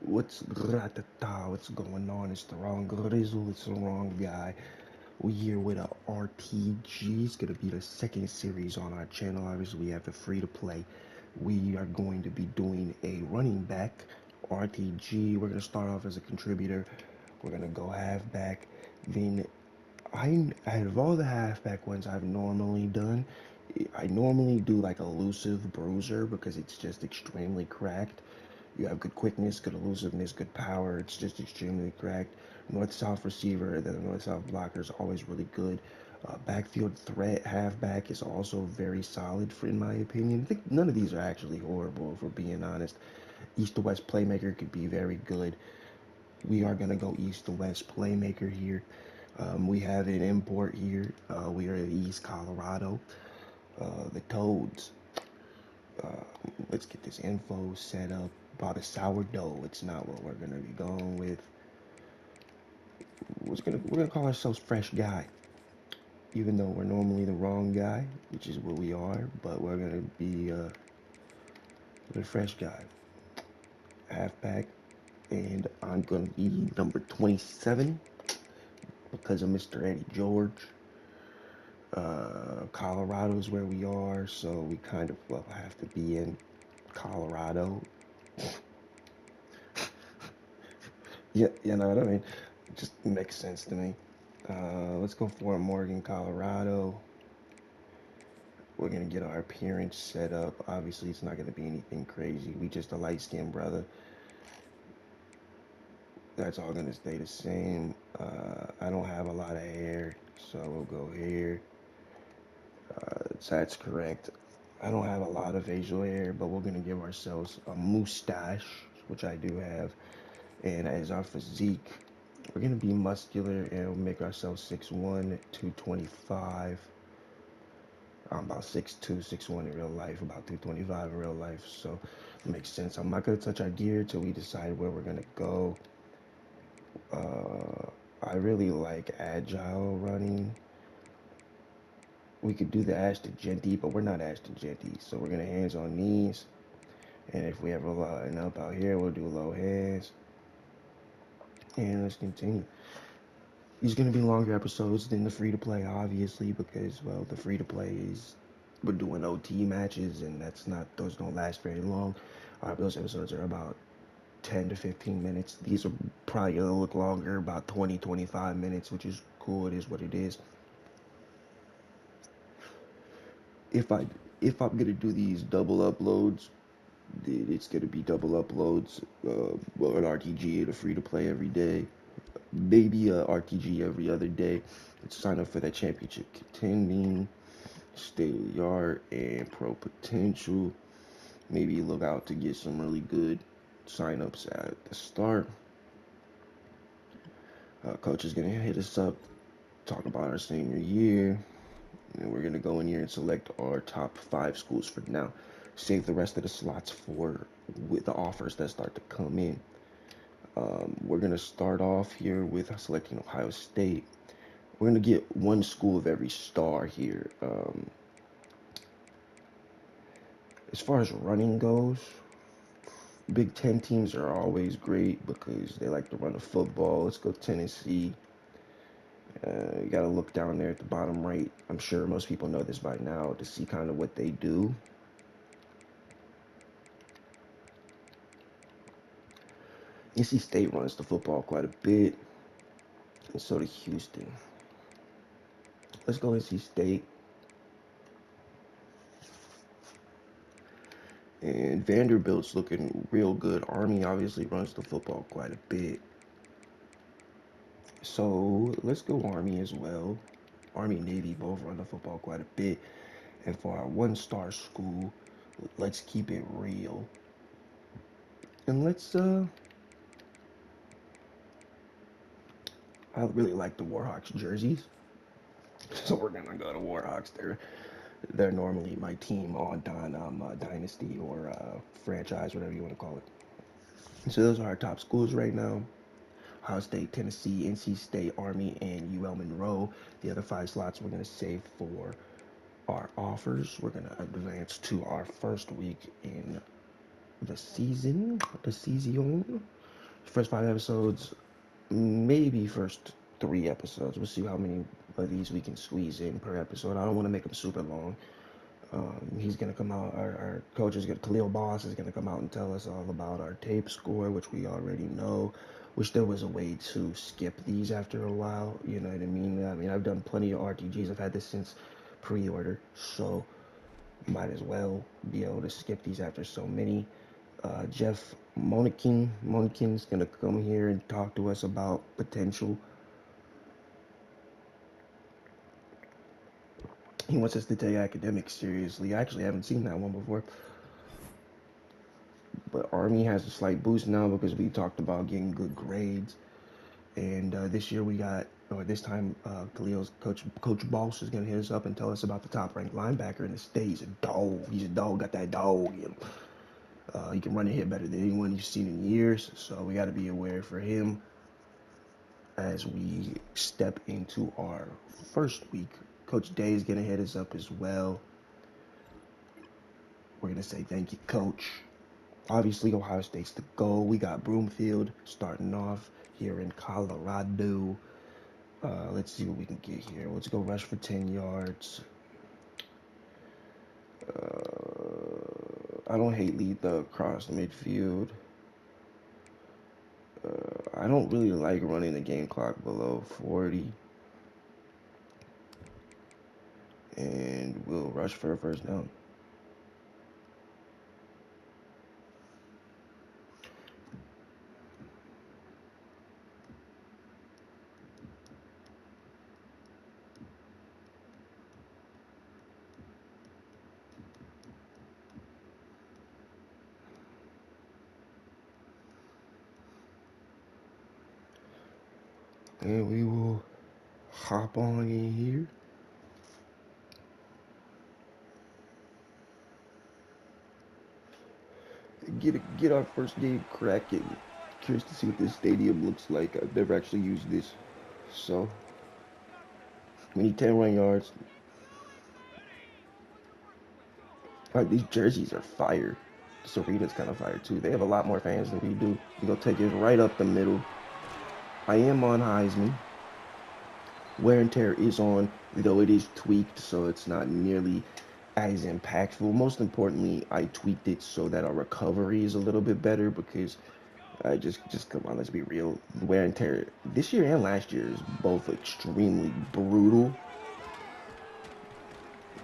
What's what's going on? It's the wrong Grizzle, it's the wrong guy. We're here with a RTG. It's gonna be the second series on our channel. Obviously, we have the free to play. We are going to be doing a running back RTG. We're gonna start off as a contributor. We're gonna go halfback. Then out of all the halfback ones I've normally done, I normally do like elusive bruiser because it's just extremely cracked. You have good quickness, good elusiveness, good power. It's just extremely cracked. North-south receiver, the north-south blocker is always really good. Backfield threat, halfback is also very solid, in my opinion. I think none of these are actually horrible, if we're being honest. East to west playmaker could be very good. We are going to go east to west playmaker here. We have an import here. We are in East Colorado. The Toads. Uh, let's get this info set up. About a sourdough. It's not what we're gonna be going with. We're gonna call ourselves Fresh Guy, even though we're normally the wrong guy, which is what we are. But we're gonna be the Fresh Guy, halfback, and I'm gonna be number 27 because of Mr. Eddie George. Colorado is where we are, so we kind of have to be in Colorado. Yeah, you know what I mean. It just makes sense to me. Let's go for Morgan, Colorado. We're gonna get our appearance set up. Obviously, it's not gonna be anything crazy. We just a light skinned brother. That's all gonna stay the same. I don't have a lot of hair, so we'll go here. That's correct. I don't have a lot of facial hair, but we're gonna give ourselves a mustache, which I do have. And as our physique, we're gonna be muscular and we'll make ourselves 6'1", 225. I'm about 6'2", 6'1" in real life, about 225 in real life, so it makes sense. I'm not gonna touch our gear till we decide where we're gonna go. I really like agile running. We could do the Ashton Genty, but we're not Ashton Genty, so we're gonna hands on knees. And if we ever line up out here, we'll do low hands. And let's continue. These are gonna be longer episodes than the free to play, obviously, because well, the free to play is we're doing OT matches, and those don't last very long. Those episodes are about 10 to 15 minutes. These are probably gonna look longer, about 20, 25 minutes, which is cool. It is what it is. If I if I'm gonna do these double uploads, it's gonna be double uploads. Well, an RTG and a free to play every day. Maybe a RTG every other day. Let's sign up for that championship contending, state of the art, and pro potential. Maybe look out to get some really good signups at the start. Coach is gonna hit us up, talk about our senior year, and we're gonna go in here and select our top 5 schools for now. Save the rest of the slots for with the offers that start to come in. We're gonna start off here with selecting Ohio State. We're gonna get one school of every star here. As far as running goes, Big Ten teams are always great because they like to run the football. Let's go Tennessee. You got to look down there at the bottom right. I'm sure most people know this by now to see kind of what they do. NC State runs the football quite a bit, and so does Houston. Let's go NC State. And Vanderbilt's looking real good. Army obviously runs the football quite a bit. So let's go Army as well. Army and Navy both run the football quite a bit. And for our 1-star school, let's keep it real. And I really like the Warhawks jerseys. So we're gonna go to Warhawks. They're normally my team on Dynasty or franchise, whatever you want to call it. So those are our top schools right now. Ohio State, Tennessee, NC State, Army, and UL Monroe. The other 5 slots we're going to save for our offers. We're going to advance to our first week in the season. First 5 episodes, maybe first 3 episodes. We'll see how many of these we can squeeze in per episode. I don't want to make them super long. He's gonna come out. Our coach is gonna, Khalil Boss is gonna come out and tell us all about our tape score, which we already know. Wish there was a way to skip these after a while. You know what I mean? I mean, I've done plenty of RTGs. I've had this since pre-order, so might as well be able to skip these after so many. Jeff Monikin's gonna come here and talk to us about potential. He wants us to take academics seriously. I actually haven't seen that one before. But Army has a slight boost now because we talked about getting good grades. And this year we got, or this time, Khalil's Coach Boss is gonna hit us up and tell us about the top ranked linebacker in the state. He's a dog. He's a dog. Got that dog in him. He can run and hit better than anyone you've seen in years. So we got to be aware for him as we step into our first week. Coach Day is gonna hit us up as well. We're gonna say thank you, Coach. Obviously, Ohio State's the goal. We got Broomfield starting off here in Colorado. Let's see what we can get here. Let's go rush for 10 yards. I don't hate lead the across the midfield. I don't really like running the game clock below 40. And we'll rush for a first down. And we will hop on in here. Get our first game cracking. Curious to see what this stadium looks like. I've never actually used this. So we need 10 run yards. Alright, these jerseys are fire. This arena's kind of fire too. They have a lot more fans than we do. We're gonna take it right up the middle. I am on Heisman. Wear and tear is on, though it is tweaked, so it's not nearly as impactful. Most importantly, I tweaked it so that our recovery is a little bit better because I just come on, let's be real. Wear and tear this year and last year is both extremely brutal.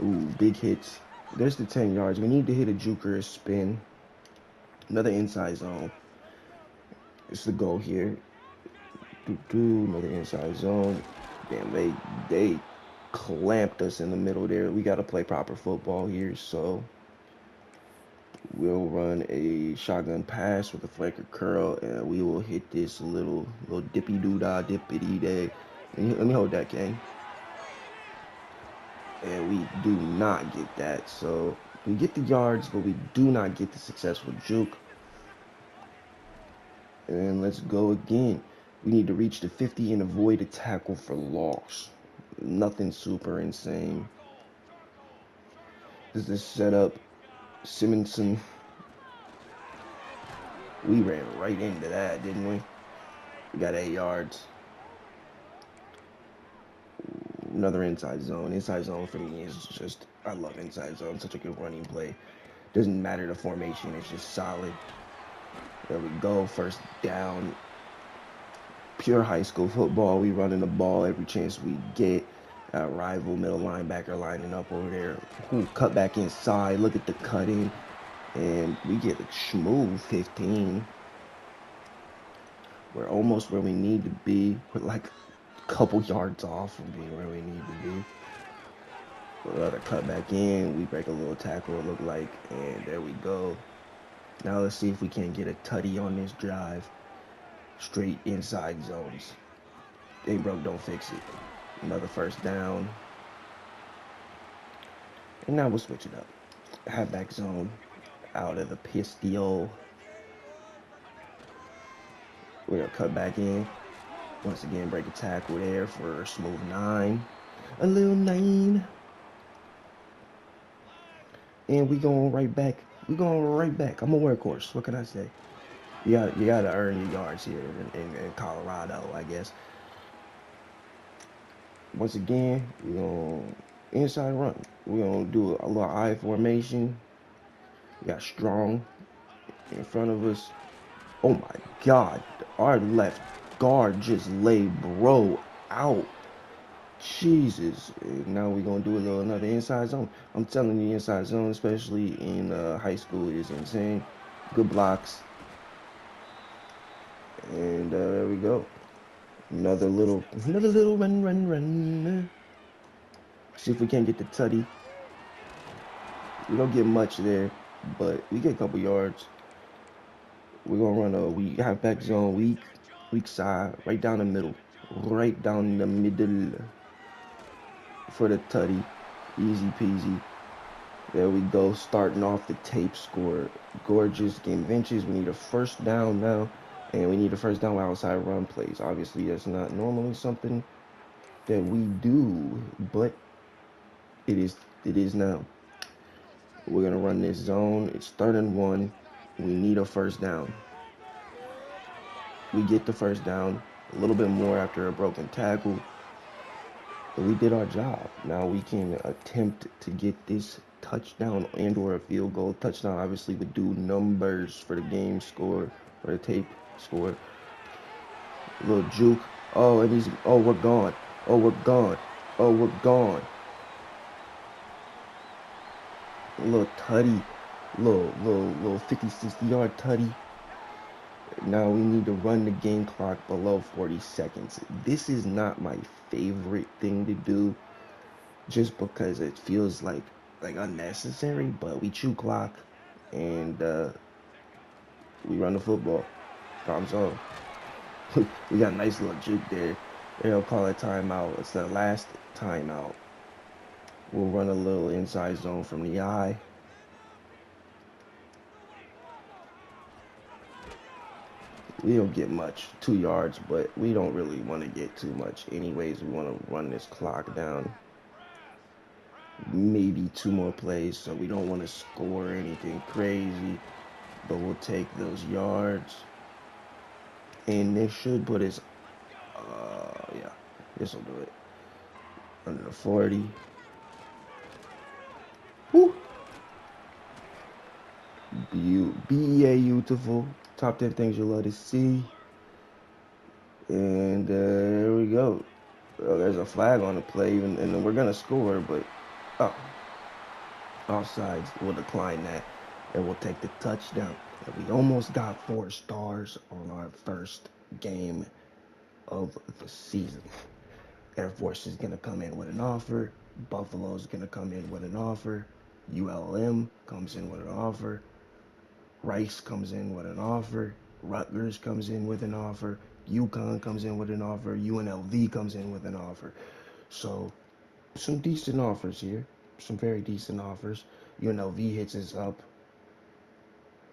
Ooh, big hits. There's the 10 yards. We need to hit a juke or a spin. Another inside zone. It's the goal here. Another inside zone. Damn, they clamped us in the middle there. We got to play proper football here, so we'll run a shotgun pass with a flanker curl, and we will hit this little dippy doo dah, dippity day. Let me hold that, gang. And we do not get that, so we get the yards, but we do not get the successful juke. And let's go again. We need to reach the 50 and avoid a tackle for loss. Nothing super insane. This is setup. Simonson. We ran right into that, didn't we? We got 8 yards. Another inside zone. Inside zone for me is just, I love inside zone. Such a good running play. Doesn't matter the formation. It's just solid. There we go. First down. Pure high school football. We running the ball every chance we get. Rival middle linebacker lining up over there. Ooh, cut back inside. Look at the cut in. And we get a smooth 15. We're almost where we need to be. We're like a couple yards off from being where we need to be. Another cut back in. We break a little tackle, it looked like. And there we go. Now let's see if we can get a tutty on this drive. Straight inside zones. Ain't broke, don't fix it. Another first down. And now we'll switch it up. Halfback zone out of the pistol. We're gonna cut back in. Once again, break a tackle there for a smooth 9. A little 9. And we going right back. We going right back. I'm a workhorse. What can I say? You gotta earn your yards here in Colorado, I guess. Once again, we're gonna inside run. We're gonna do a little I formation. We got strong in front of us. Oh my God, our left guard just laid bro out. Jesus. Now we're gonna do a little another inside zone. I'm telling you, inside zone, especially in high school, is insane. Good blocks, and there we go. Another little run. See if we can't get the tutty. We don't get much there, but we get a couple yards. We're gonna run a we half back zone, weak side, right down the middle for the tutty, easy peasy. There we go, starting off the tape score. Gorgeous game benches. We need a first down now, and we need a first down with outside run plays. Obviously, that's not normally something that we do, but it is it is now. We're gonna run this zone. It's 3rd and 1. We need a first down. We get the first down. A little bit more after a broken tackle. But we did our job. Now we can attempt to get this touchdown and or a field goal. Touchdown obviously would do numbers for the game score or the tape score. A little juke. Oh, and he's we're gone. Oh, we're gone. Oh, we're gone. A little tutty. Little 50, 60 yard tutty. Now we need to run the game clock below 40 seconds. This is not my favorite thing to do just because it feels like unnecessary, but we chew clock and we run the football. Problem solved. We got a nice little juke there. They'll call it timeout. It's the last timeout. We'll run a little inside zone from the eye. We don't get much, 2 yards, but we don't really want to get too much. Anyways, we want to run this clock down. Maybe 2 more plays, so we don't want to score anything crazy, but we'll take those yards. And this should put us, yeah, this will do it. Under the 40. Woo! Beautiful. Top 10 things you love to see. And there we go. There's a flag on the play, and then we're going to score, but, oh, offsides. We'll decline that, and we'll take the touchdown. And we almost got 4 stars on our first game of the season. Air Force is going to come in with an offer. Buffalo is going to come in with an offer. ULM comes in with an offer. Rice comes in with an offer. Rutgers comes in with an offer. UConn comes in with an offer. UNLV comes in with an offer. So some decent offers here. Some very decent offers. UNLV hits us up.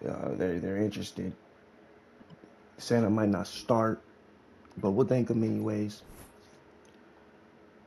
They're interested. Santa might not start, but we'll thank them anyways.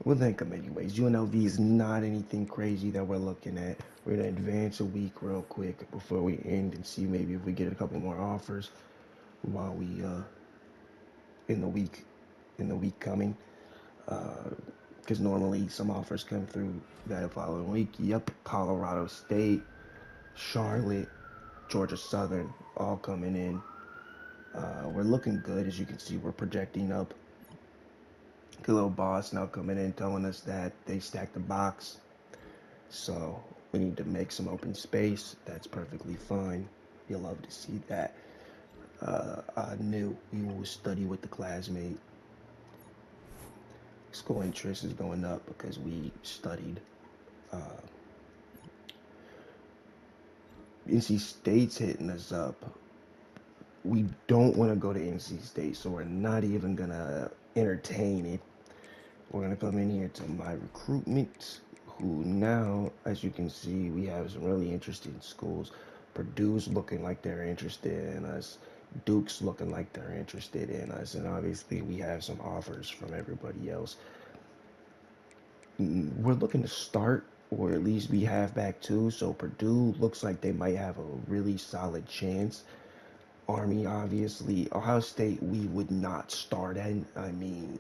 UNLV is not anything crazy that we're looking at. We're gonna advance a week real quick before we end and see maybe if we get a couple more offers while we in the week coming. Because normally some offers come through that following week. Yep, Colorado State, Charlotte, Georgia Southern, all coming in. We're looking good, as you can see. We're projecting up. Good little boss now coming in telling us that they stacked the box. So we need to make some open space. That's perfectly fine. You'll love to see that. I knew we will study with the classmate. School interest is going up because we studied. NC State's hitting us up. We don't want to go to NC State, so we're not even going to entertain it. We're going to come in here to my recruitment, who now, as you can see, we have some really interesting schools. Purdue's looking like they're interested in us. Duke's looking like they're interested in us. And obviously, we have some offers from everybody else. We're looking to start, or at least be halfback too. So Purdue looks like they might have a really solid chance. Army, obviously. Ohio State, we would not start at. I mean,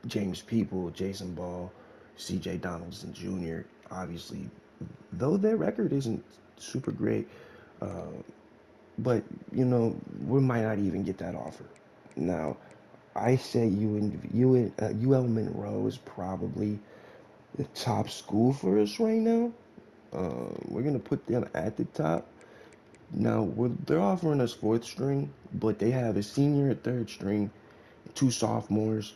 James People, Jason Ball, C.J. Donaldson Jr., obviously, though their record isn't super great, uh, but, we might not even get that offer. Now, I say UL Monroe is probably the top school for us right now. We're gonna put them at the top. Now they're offering us fourth string, but they have a senior at third string, two sophomores.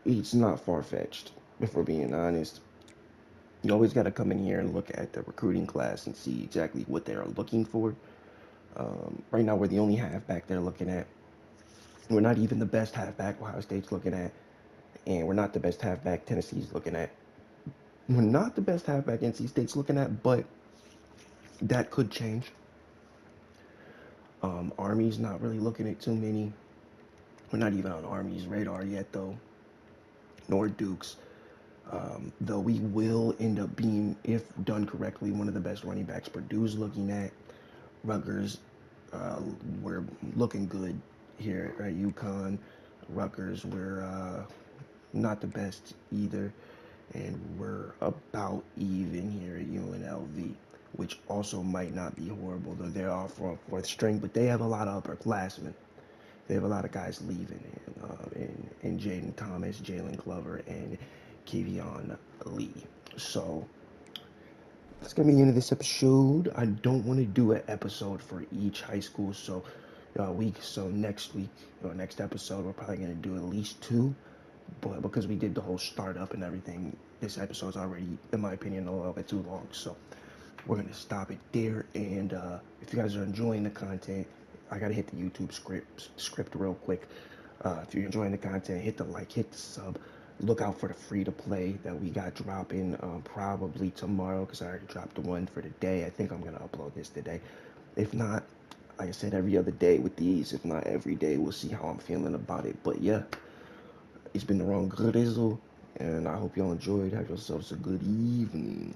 It's not far fetched, if we're being honest. You always got to come in here and look at the recruiting class and see exactly what they are looking for. Right now, we're the only halfback they're looking at. We're not even the best halfback Ohio State's looking at, and we're not the best halfback Tennessee's looking at. We're not the best halfback NC State's looking at, but that could change. Army's not really looking at too many. We're not even on Army's radar yet, though, nor Duke's. Though we will end up being, if done correctly, one of the best running backs Purdue's looking at. Rutgers, we're looking good here at UConn. Rutgers, we're not the best either. And we're about even here at UNLV, which also might not be horrible, though they're off on fourth string, but they have a lot of upperclassmen. They have a lot of guys leaving, and Jaden Thomas, Jalen Glover, and Kevion Lee. So that's gonna be the end of this episode. I don't want to do an episode for each high school, so week. So next week or next episode, we're probably gonna do at least two. But because we did the whole startup and everything, this episode's already, in my opinion, a little bit too long. So we're gonna stop it there. And if you guys are enjoying the content, I gotta hit the YouTube script real quick. If you're enjoying the content, hit the like, hit the sub. Look out for the free to play that we got dropping probably tomorrow, because I already dropped the one for today. I think I'm gonna upload this today. If not, like I said, every other day with these. If not every day, we'll see how I'm feeling about it. But yeah, it's been the wrong Grizzle, and I hope y'all enjoyed. Have yourselves a good evening.